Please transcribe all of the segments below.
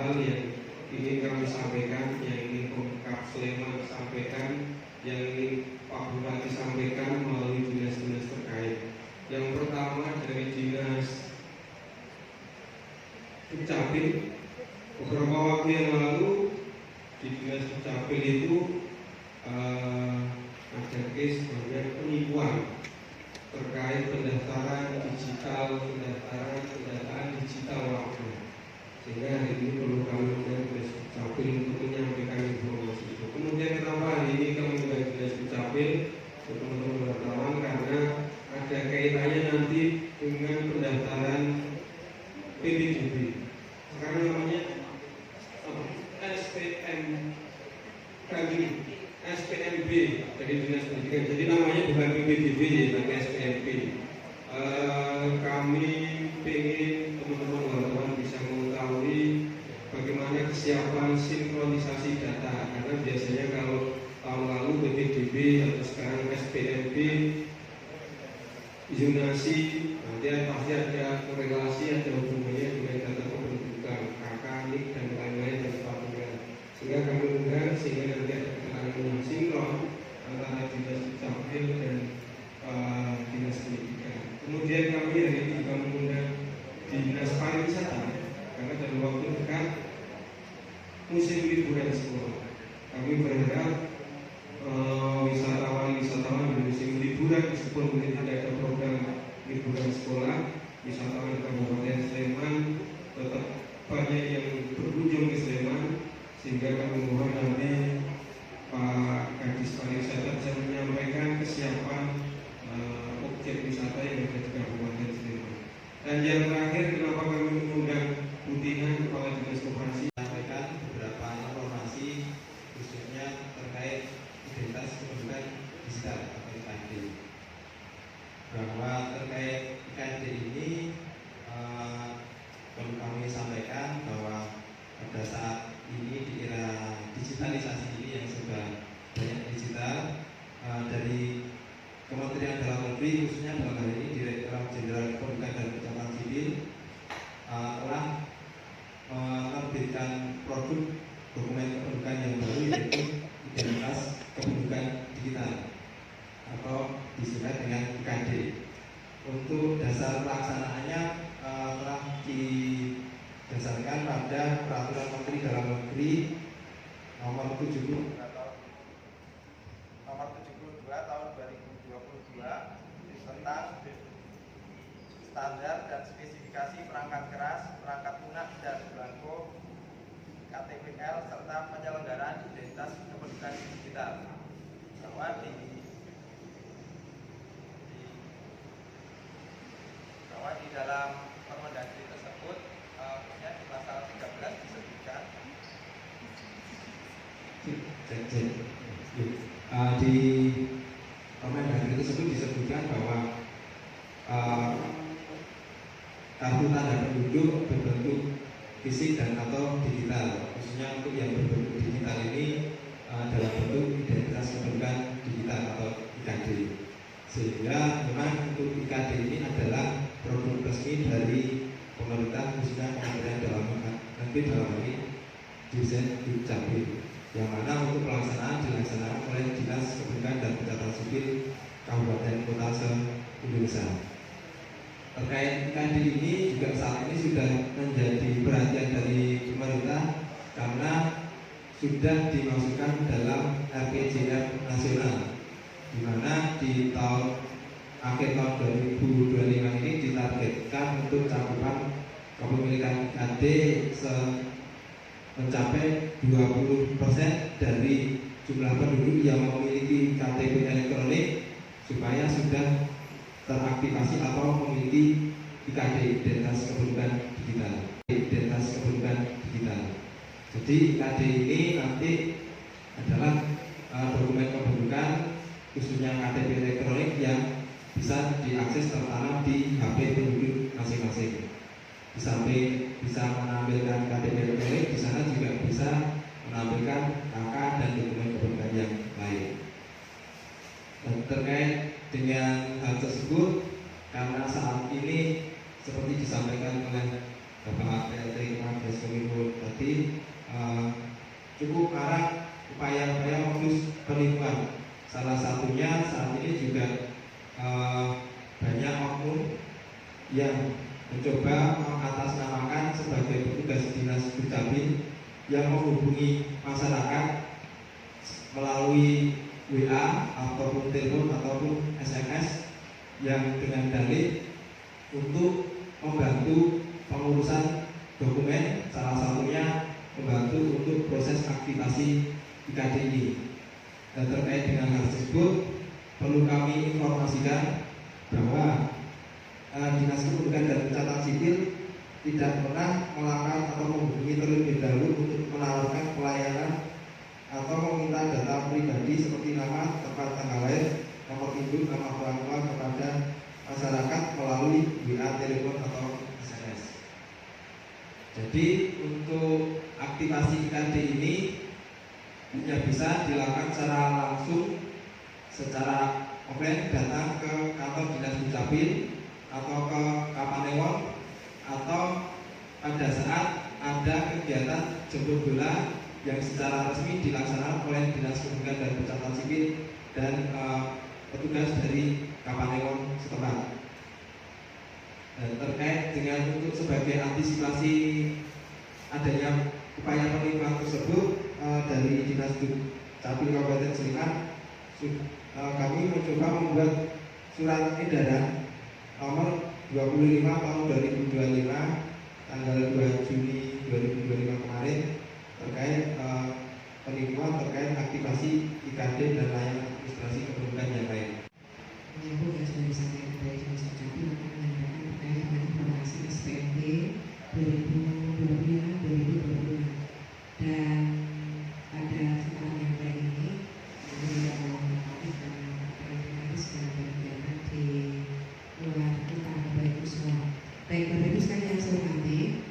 hal yang ingin kami sampaikan, yang ingin Pemkab Sleman sampaikan, yang ingin Pak Bupati sampaikan melalui dinas-dinas terkait. Yang pertama dari Dinas Dukcapil, beberapa waktu yang lalu di Dinas Dukcapil itu ada case banyak penipuan terkait pendaftaran digital, pendataan digital warga. Sehingga hari ini perlu kami undang Dinas Dukcapil untuk menyampaikan informasi itu. Kemudian kenapa hari ini kami undang Dinas Dukcapil, teman-teman wartawan, karena ada kaitannya nanti dengan pendaftaran PPDB. Sekarang namanya SPMB dari Dinas Pendidikan. Jadi namanya bukan PPDB, tapi SPMB. Kami ingin teman-teman wartawan bisa mengetahui bagaimana kesiapan sinkronisasi data, karena biasanya kalau tahun lalu PPDB atau sekarang SPMB zonasi, nanti pasti ada korelasi, ada hubungannya dengan data kependudukan, KK, NIK, dan lain-lain dan sebagainya. Sehingga kami undang, sehingga nanti ada keterangan yang sinkron antara Dinas Dukcapil dan Dinas Pendidikan. Kemudian kami hari ini juga mengundang Dinas Pariwisata, karena dalam waktu dekat musim liburan sekolah. Kami berharap wisatawan di musim liburan, meskipun mungkin tidak ada program liburan sekolah, wisatawan di Kabupaten Sleman tetap banyak yang berkunjung ke Sleman, sehingga kami mohon nanti Pak Kadis Pariwisata bisa menyampaikan kesiapan objek wisata yang ada di Kabupaten Sleman. Dan yang terakhir, kenapa kami mengundang Butina, Kepala Dinas Koperasi, menyampaikan beberapa informasi khususnya terkait identitas kependudukan digital atau IKD. Bahwa terkait IKD ini perlu kami sampaikan bahwa pada saat ini di era digitalisasi ini yang sudah banyak digital, dari Kementerian Dalam Negeri, khususnya dalam hal ini Direktorat Jenderal Kependudukan dan Pencatatan Sipil, telah menerbitkan produk dokumen kependudukan yang baru, yaitu identitas kependudukan digital atau disingkat dengan IKD. Untuk dasar pelaksanaannya telah didasarkan pada Peraturan Menteri Dalam Negeri nomor 72 tahun 2022 tentang standar dan spesifikasi perangkat keras, perangkat lunak dan belangko KTPL serta penyelenggaraan identitas kependudukan digital. Bahwa di dalam Permendagri tersebut, khususnya di pasal 13 disebutkan di Permendagri tersebut disebutkan bahwa kartu tanda penduduk berbentuk fisik dan atau digital, khususnya untuk yang berbentuk digital ini dalam bentuk identitas kependudukan digital atau IKD. Sehingga memang untuk IKD ini adalah produk resmi dari pemerintah, khususnya Kementerian Dalam Negeri dalam ini Dirjen Dukcapil, yang mana untuk pelaksanaan dilaksanakan oleh Dinas Kependudukan dan Pencatatan Sipil Kabupaten Kota se-Indonesia. Terkait IKD ini juga saat ini sudah menjadi perhatian dari pemerintah karena sudah dimasukkan dalam RPJM nasional, di mana di akhir tahun 2025 ini ditargetkan untuk cakupan kepemilikan IKD mencapai 20% dari jumlah penduduk yang memiliki KTP elektronik, supaya sudah teraktivasi atau memiliki IKD, identitas kependudukan digital. Jadi IKD ini nanti adalah dokumen kependudukan, khususnya KTP elektronik, yang bisa diakses tertanam di HP penduduk masing-masing. Di samping bisa menampilkan KTP elektronik, di sana juga bisa menampilkan KK dan dokumen kependudukan yang lain. Dan terkait dengan hal tersebut, karena saat ini seperti disampaikan oleh Bapak PLT Kepala Dinas Kominfo jadi cukup marak upaya-upaya modus penipuan. Salah satunya saat ini juga banyak oknum yang mencoba mengatasnamakan sebagai petugas dinas Dukcapil yang menghubungi masyarakat melalui WA ataupun telepon ataupun SMS yang dengan dalih untuk membantu pengurusan dokumen, salah satunya membantu untuk proses aktivasi IKD ini. Dan terkait dengan hal tersebut perlu kami informasikan bahwa Dinas Kependudukan dan Pencatatan Sipil tidak pernah melakukan atau menghubungi terlebih dahulu untuk menawarkan pelayanan atau meminta data pribadi seperti nama, tempat tanggal lahir, nomor induk, nama orang tua kepada masyarakat melalui WA, telepon atau SMS. Jadi untuk aktivasi IKD ini hanya bisa dilakukan secara langsung, secara offline, datang ke kantor dinas Dukcapil atau ke Kapanewon, atau pada saat ada kegiatan jemput bola yang secara resmi dilaksanakan oleh Dinas Kependudukan dan Pencatatan Sipil dan petugas dari Kapanewon setempat. Dan terkait dengan untuk sebagai antisipasi adanya upaya penipuan tersebut dari Dinas Dukcapil Kabupaten Sleman, kami mencoba membuat surat edaran nomor 25 tahun 2025 tanggal 2 Juni 2025 kemarin terkait penipuan terkait aktivasi IKD dan layanan administrasi kependudukan yang lain. Menyambung yang sudah disampaikan dari Dinas Dukcapil akan menyampaikan terkait dengan informasi SPMB 2025-2026 dan pada kesempatan yang baik ini kami tidak mau mengetahui karena terkait sedang berkegiatan di luar kita Bapak Ibu semua. Baik Bapak Ibu sekalian yang saya hormati,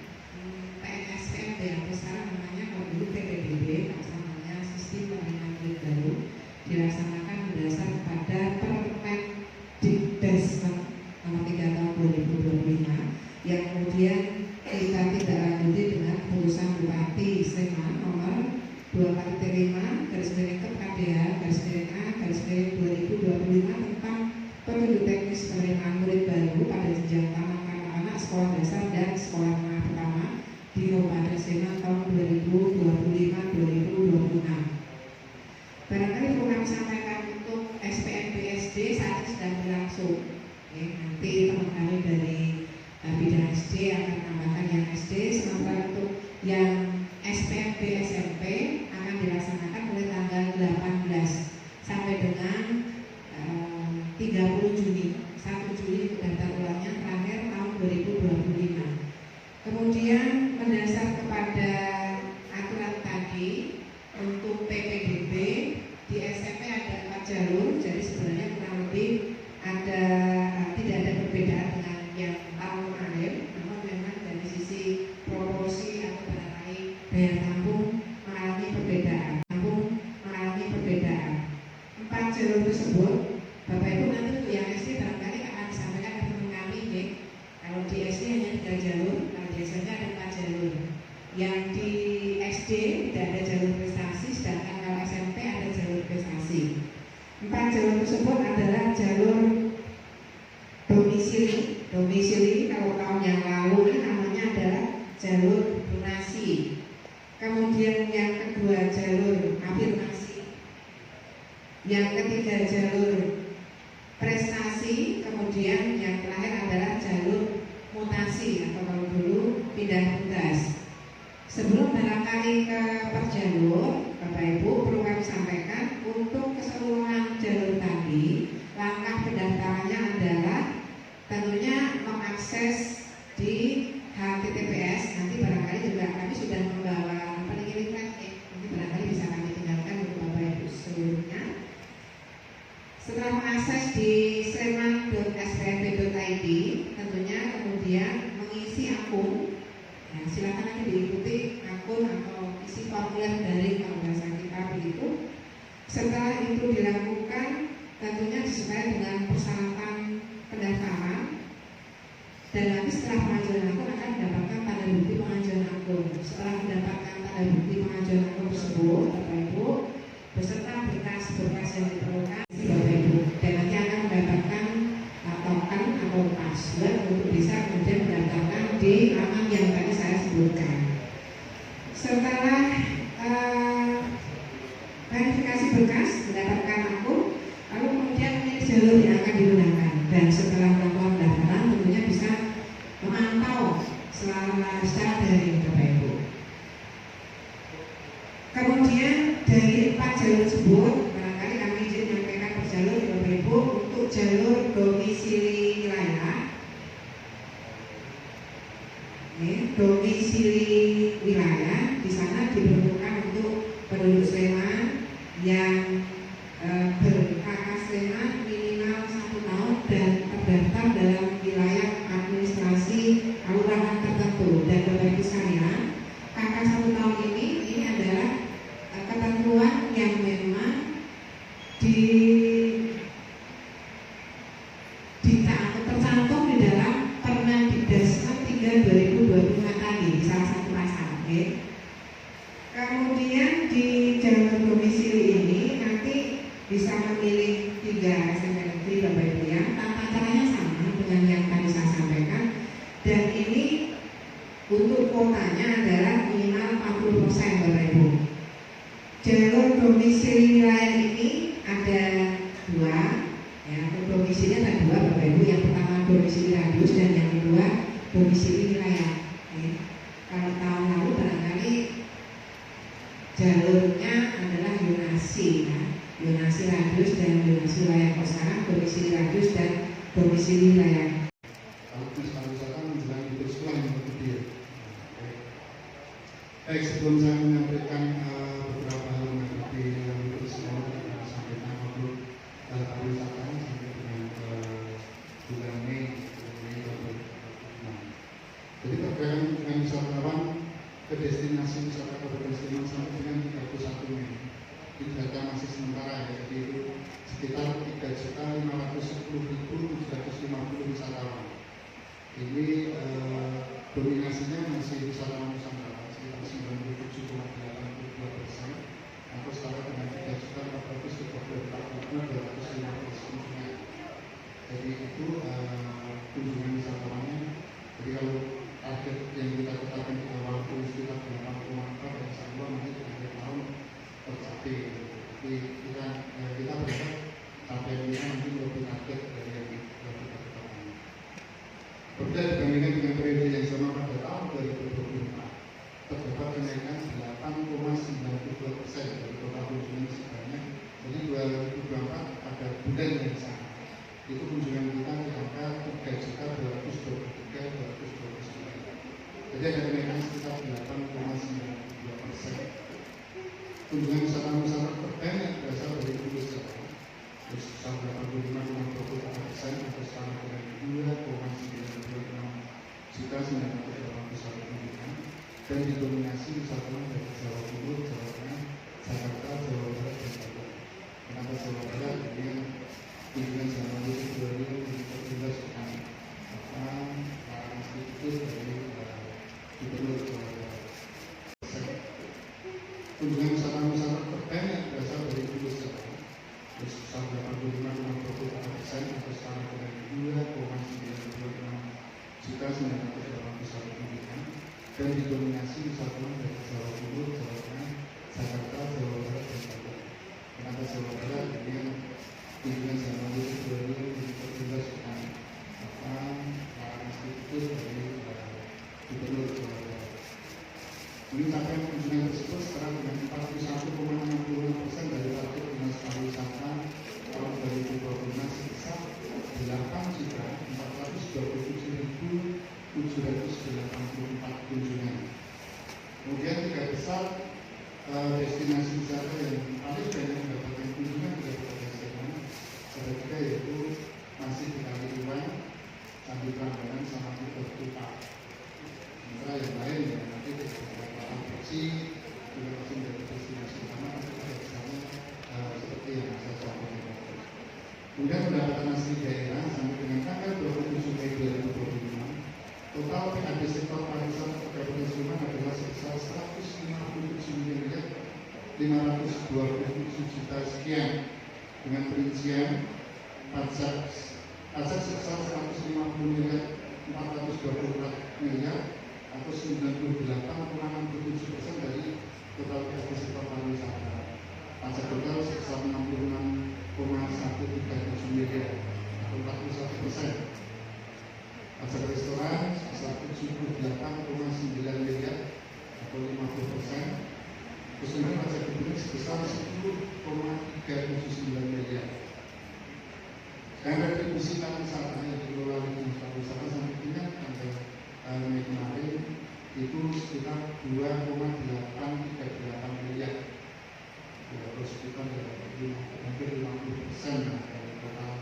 PNSPMB yang sekarang namanya kalau dulu PPDB, namanya Sistem Pembinaan Murid Baru, dilaksanakan berdasar pada Permen Dikdes nomor 3 tahun 2025 yang kemudian kita tidak lanjuti dengan keputusan Bupati Sleman nomor 2/5 KDH/A/2025 tentang petunjuk teknis penerimaan murid baru pada jenjang taman kanak-kanak, sekolah dasar dan sekolah menengah pertama di Kabupaten Sleman tahun 2025-2026. Barangkali perlu kami sampaikan untuk SPMB SD saat ini sedang berlangsung. Nanti teman kami dari bidang SD akan menambahkan yang SD, sementara untuk yang SPMB SMP akan dilaksanakan mulai tanggal 18 sampai dengan 30 Juni, 1 Juli pendaftar ulangnya terakhir tahun 2025. Kemudian mendasar kepada aturan tadi untuk PPDB di SMP ada 4 jalur, jadi sebenarnya kurang lebih ada tidak ada perbedaan dengan yang tahun kemarin, namun memang dari sisi proporsi atau barangkali daya tampung mengalami perbedaan. 4 jalur tersebut, Bapak Ibu nanti untuk yang SD barangkali akan disampaikan ke teman kami, ya. Kalau di SD hanya 3 jalur, kalau di SMP ada 4 jalur. Yang di SD tidak ada jalur prestasi, sedangkan kalau SMP ada jalur prestasi. 4 jalur tersebut adalah jalur domisili kalau tahun yang lalu ini namanya adalah jalur donasi. Kemudian yang kedua jalur afirmasi, yang ketiga jalur prestasi, kemudian yang terakhir adalah jalur mutasi atau kalau dulu pindah tugas. Sebelum barangkali ke per jalur, Bapak Ibu perlu kami sampaikan untuk keseluruhan jalur tadi, langkah pendaftarannya adalah tentunya mengakses di HTTPS. Nanti barangkali juga kami sudah membawa link nanti barangkali bisa kami tinggalkan untuk Bapak Ibu seluruhnya. Setelah mengakses di sleman.spmb.id, tentunya kemudian mengisi akun. Nah, silakan nanti diikuti akun atau isi formulir dari kalau bahasa kita begitu. Setelah itu dilakukan, tentunya disesuaikan dengan persyaratan pendaftaran. Dan nanti setelah pengajuan akun akan mendapatkan tanda bukti pengajuan akun. Setelah mendapatkan bukti pengajuan akun tersebut, Bapak Ibu, beserta berkas-berkas yang diperlukan, Bapak Ibu, dan nanti akan mendapatkan token atau password untuk bisa kemudian mendaftarkan di alamat yang tadi saya sebutkan. Setelah verifikasi berkas, mendapatkan akun, lalu kemudian memilih jalur yang akan digunakan, dan setelah melakukan pendaftaran tentunya bisa memantau secara daring, Bapak Ibu. Kemudian dari 4 jalur tersebut, barangkali kami izin menyampaikan per jalur, Bapak Ibu. Untuk jalur domisili wilayah, di sana diperuntukkan untuk penduduk Sleman yang ber-KK Sleman minimal 1 tahun dan terdaftar dalam wilayah administrasi kelurahan tertentu. Dan Bapak Ibu sekalian, KK 1 tahun ini adalah ketentuan yang memang tercantum di dalam Permendikbud 3/2025 tadi di salah satu pasal. Kemudian di jalur domisili ini nanti bisa memilih 3 SMP negeri, Bapak Ibu ya. Tata caranya sama dengan yang tadi saya sampaikan, dan ini untuk kuotanya adalah minimal 40%, Bapak Ibu. Jalur domisili wilayah ini ada 2, ya, untuk domisili ada 2, Bapak Ibu. Yang pertama domisili radius dan yang kedua domisili wilayah. Kalau tahun lalu barangkali jalurnya adalah zonasi, ya. Zonasi radius dan zonasi wilayah. Kalau sekarang domisili radius dan domisili wilayah. Kalau wisata menjelang libur sekolah yang berbeda. Sebelum saya menyampaikan beberapa hal mengenai yang libur sekolah yang disampaikan waktu pariwisata sampai dengan bulan Mei 2026. Jadi terkait dengan wisatawan ke destinasi wisata Kabupaten Sleman sampai dengan 31 Mei. Ini data masih sementara, yaitu sekitar 3.510.750 wisatawan. Ini dominasinya masih wisatawan Nusantara sekitar 97,82%, atau setara dengan 3.434.250 kunjungan. Jadi itu kunjungan wisatawannya. Jadi kalau target yang kita tetapkan di awal itu sekitar 8,4 dan insya nanti di akhir tahun tercapai. Jadi kita berharap capaiannya nanti lebih target dari yang kita tetapkan. Berbeda dibandingkan dengan periode yang sama pada tahun 2024, terdapat kenaikan 8,92% dari total kunjungan sebanyak. Jadi 2024 pada bulan yang sama itu kunjungan kita di angka 3.223.229. Jadi ada kenaikan sekitar 8,92%. Kunjungan wisatawan terbanyak berasal dari Indonesia, sebesar 85,23% atau setara dengan 2,926 juta 981 kunjungan, dan didominasi wisatawan dari Jawa Timur, Jawa Tengah, Jakarta, Jawa Barat, dan Bogor. Kenapa Jawa Barat? Ini kunjungan selama 2017 dengan institut dari Gubernur Jawa Barat. Kunjungan wisatawan terbanyak berasal dari Indonesia, sebesar 85,23% atau setara dengan 2,926 juta 981 kunjungan, dan didominasi wisatawan dari Jawa Timur, Jawa Tengah, Jakarta, Jawa Barat, dan Bogor. Kenapa Jawa Barat? Ini kunjungan selama 2017 dengan institut dari Gubernur Jawa Barat. Ini capaian kunjungan tersebut setara dengan 41,65% dari target dinas pariwisata tahun 2025 sebesar 8.427.784 kunjungan. Kemudian 3 besar destinasi wisata yang paling banyak mendapatkan kunjungan di Kabupaten Sleman, ada 3, yaitu masih di Kaliurang, Candi Prambanan, sama Kuta Tupak. Sementara yang lain ya nanti beberapa atraksi juga masih menjadi destinasi utama, tapi pada dasarnya seperti yang saya sampaikan. Kemudian pendapatan asli daerah sampai dengan tanggal 27 Mei 2025, total PAD sektor pariwisata Kabupaten Sleman adalah sebesar 150 527 juta sekian, dengan perincian pajak sebesar 150 miliar 424 miliar atau 98,67% dari total sektor pariwisata. Pajak total sebesar 66,137 miliar atau 41%. Pajak restoran sebesar 78,9 miliar atau 50%. Kemudian pajak publik sebesar 10,379 miliar. Dan retribusi pariwisata yang dikelola oleh Dinas Pariwisata sampai dengan tanggal Mei kemarin itu sekitar 2,838 miliar, atau sekitar hampir 50% dari total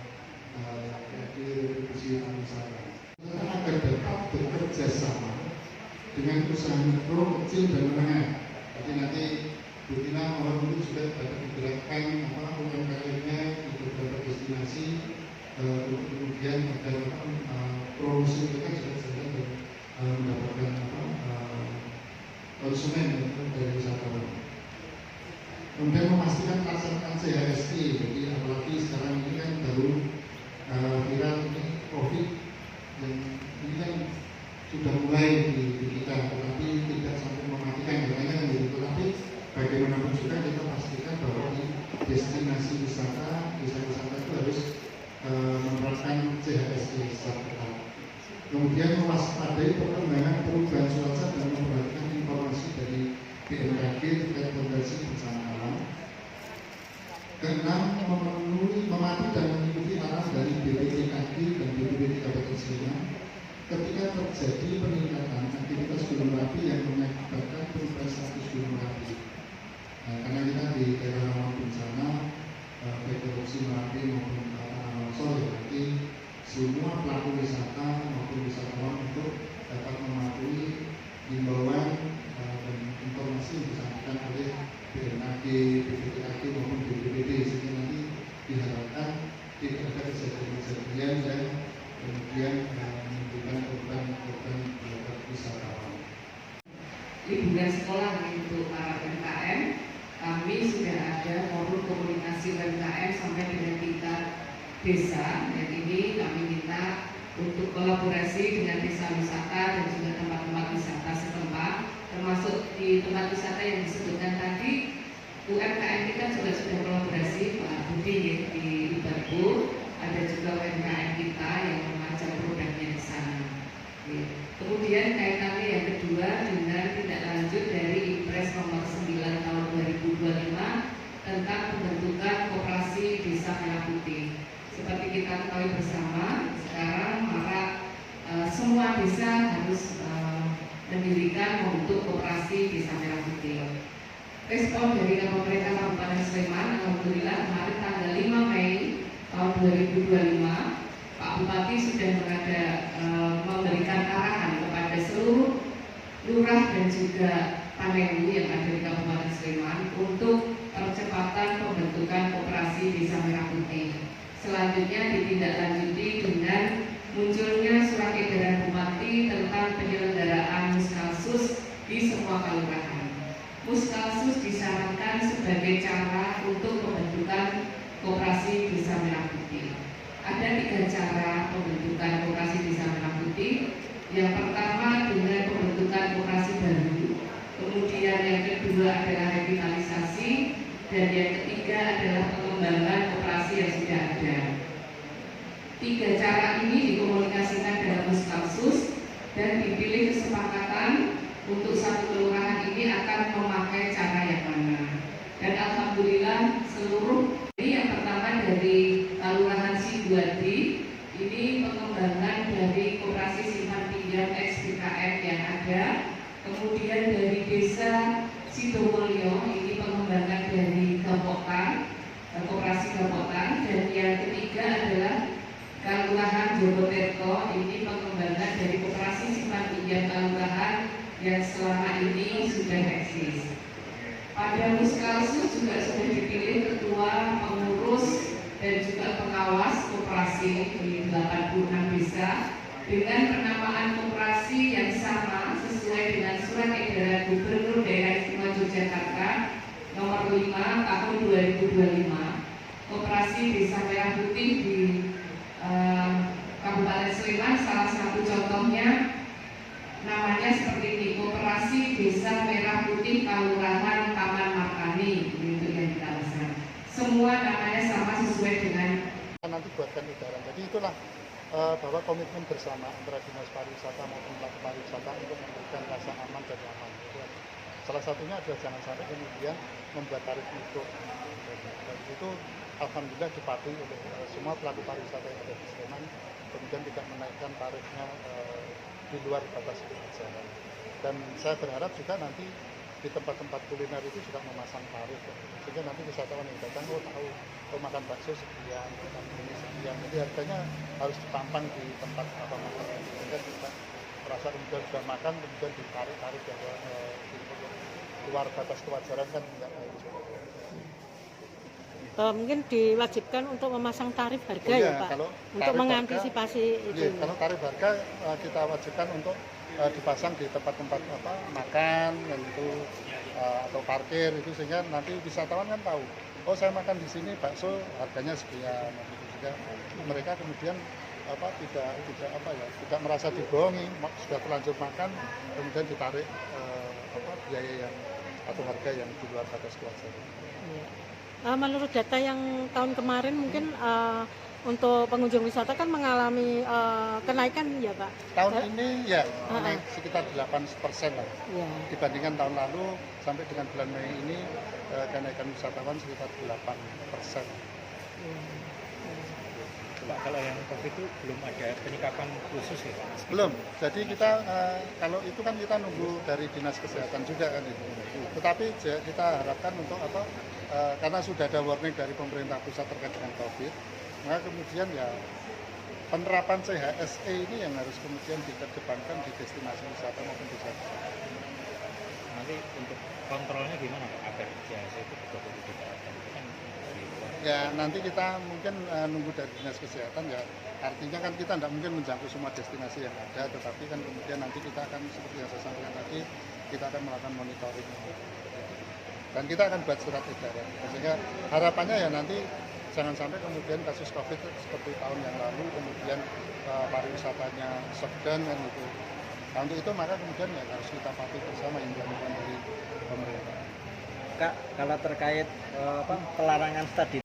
retribusi pariwisata. Agar dapat bekerja sama dengan usaha mikro, kecil dan menengah. Jadi nanti Bu Tina mohon dulu juga dapat digerakkan UMKM-nya di beberapa destinasi untuk kemudian agar promosi mereka juga sedang mendapatkan konsumen dari wisatawan. Kemudian memastikan pelaksanaan CHSI, jadi apalagi sekarang ini kan baru viral ini COVID dan ini kan sudah mulai di kita, tetapi tidak sampai mematikan katanya kan gitu. Tetapi bagaimanapun juga kita pastikan bahwa di destinasi wisata itu harus menerapkan CHSI secara ketat. Kemudian mewaspadai perkembangan perubahan cuaca dan memperhatikan informasi dari BMKG terkait potensi bencana alam. Keenam, mematuhi dan mengikuti arahan dari BPBD dan BPBD Kabupaten Sleman ketika terjadi peningkatan aktivitas gunung Merapi yang mengakibatkan perubahan status gunung Merapi. Karena kita di daerah rawan bencana baik erupsi Merapi maupun longsor, berarti semua pelaku wisata maupun wisatawan untuk dapat mematuhi himbauan dan informasi yang disampaikan oleh BMKG, BPBD maupun BPBD, sehingga nanti diharapkan tidak ada kejadian-kejadian yang kemudian menimbulkan korban wisatawan. Liburan sekolah untuk para UMKM, kami sudah ada forum komunikasi UMKM sampai dengan tingkat desa, dan ini kami minta untuk kolaborasi dengan desa wisata dan juga tempat-tempat wisata setempat, termasuk di tempat wisata yang disebutkan tadi. UMKM kita juga sudah kolaborasi, Pak Budi di Ibarbu, ada juga UMKM kita yang memajang produknya di sana. Kemudian kaitannya yang kedua dengan tindak lanjut dari Impres nomor 9 tahun 2025 tentang pembentukan koperasi Desa Merah Putih. Seperti kita ketahui bersama, sekarang maka semua desa harus mendirikan membentuk koperasi Desa Merah Putih. Respon dari pemerintah Kabupaten Sleman, alhamdulillah kemarin tanggal 5 Mei tahun 2025, Pak Bupati sudah memberikan arahan kepada seluruh lurah dan juga panelu yang ada di Kabupaten Sleman untuk percepatan pembentukan koperasi Desa Merah Putih. Selanjutnya ditindaklanjuti dengan munculnya surat edaran Bupati tentang penyelenggaraan Muskalsus di semua kelurahan. Muskalsus disarankan sebagai cara untuk pembentukan koperasi Desa Merah Putih. Ada 3 cara pembentukan koperasi Desa Merah Putih. Yang pertama dengan pembentukan koperasi baru, kemudian yang kedua adalah revitalisasi, dan yang ketiga adalah pengembangan koperasi yang sudah ada. 3 cara ini dikomunikasikan dalam Muskalsus dan dipilih kesepakatan untuk satu kelurahan ini akan memakai cara yang mana. Dan alhamdulillah seluruh ini yang pertama dari Kelurahan Sidoarjo, ini pengembangan dari koperasi simpan pinjam XPKM yang ada. Kemudian dari Desa Sidomulyo, ini pengembangan dari Gapokan, koperasi Gapokan. Dan yang ketiga adalah Kelurahan Jogoterto, ini pengembangan dari koperasi simpan pinjam kelurahan yang selama ini sudah eksis. Pada Muskalsus juga sudah dipilih ketua, pengurus, dan juga pengawas koperasi di 86 desa dengan penamaan koperasi yang sama sesuai dengan surat edaran Gubernur Daerah Istimewa Yogyakarta nomor 5 tahun 2025 operasi Desa Merah Putih di Kabupaten Sleman. Salah satu contohnya namanya seperti ini, Operasi Desa Merah Putih Kelurahan Taman Martani, itu yang kita laksanakan. Semua namanya sama sesuai dengan nanti buatkan edaran. Jadi itulah bahwa komitmen bersama antara Dinas Pariwisata maupun pelaku pariwisata untuk memberikan rasa aman dan nyaman. Salah satunya adalah jangan sampai kemudian membuat tarif mikro. Dan itu alhamdulillah dipatuhi oleh semua pelaku pariwisata yang ada di Sleman, kemudian tidak menaikkan tarifnya di luar batas kewajaran. Dan saya berharap juga nanti di tempat-tempat kuliner itu juga memasang tarif, sehingga nanti wisatawan yang datang tahu makan bakso sekian, makan ini sekian. Jadi harganya harus dipampang di tempat apa makan, sehingga kita merasa kemudian sudah makan kemudian ditarik tarif yang di luar batas kewajaran kan tidak baik. Mungkin diwajibkan untuk memasang tarif harga ya Pak, untuk mengantisipasi itu. Iya, kalau tarif harga kita wajibkan untuk dipasang di tempat-tempat makan dan itu atau parkir itu, sehingga nanti wisatawan kan tahu, oh saya makan di sini bakso harganya sekian, gitu. Sehingga mereka kemudian tidak merasa dibohongi, sudah terlanjur makan kemudian ditarik biaya yang atau harga yang di luar batas kewajaran. Ya. Menurut data yang tahun kemarin mungkin untuk pengunjung wisata kan mengalami kenaikan ya Pak? Tahun ini ya naik sekitar 8% lah ya. Dibandingkan tahun lalu. Sampai dengan bulan Mei ini kenaikan wisatawan sekitar 8%. Pak, kalau yang COVID itu belum ada penyikapan khusus ya Pak? Belum, jadi kita kalau itu kan kita nunggu dari Dinas Kesehatan juga kan itu. Tetapi kita harapkan untuk karena sudah ada warning dari pemerintah pusat terkait dengan COVID, maka kemudian ya penerapan CHSE ini yang harus kemudian dikedepankan di destinasi wisata maupun desa. Nanti untuk kontrolnya gimana Pak agar CHSE itu betul-betul diterapkan? Ya nanti kita mungkin nunggu dari Dinas Kesehatan, ya artinya kan kita tidak mungkin menjangkau semua destinasi yang ada, tetapi kan kemudian nanti kita akan seperti yang saya sampaikan tadi, kita akan melakukan monitoring dan kita akan buat surat edaran, sehingga harapannya ya nanti jangan sampai kemudian kasus COVID seperti tahun yang lalu kemudian pariwisatanya shutdown kan itu. Nah, untuk itu maka kemudian ya harus kita patuhi bersama imbauan dari pemerintah. Kak, kalau terkait pelarangan tadi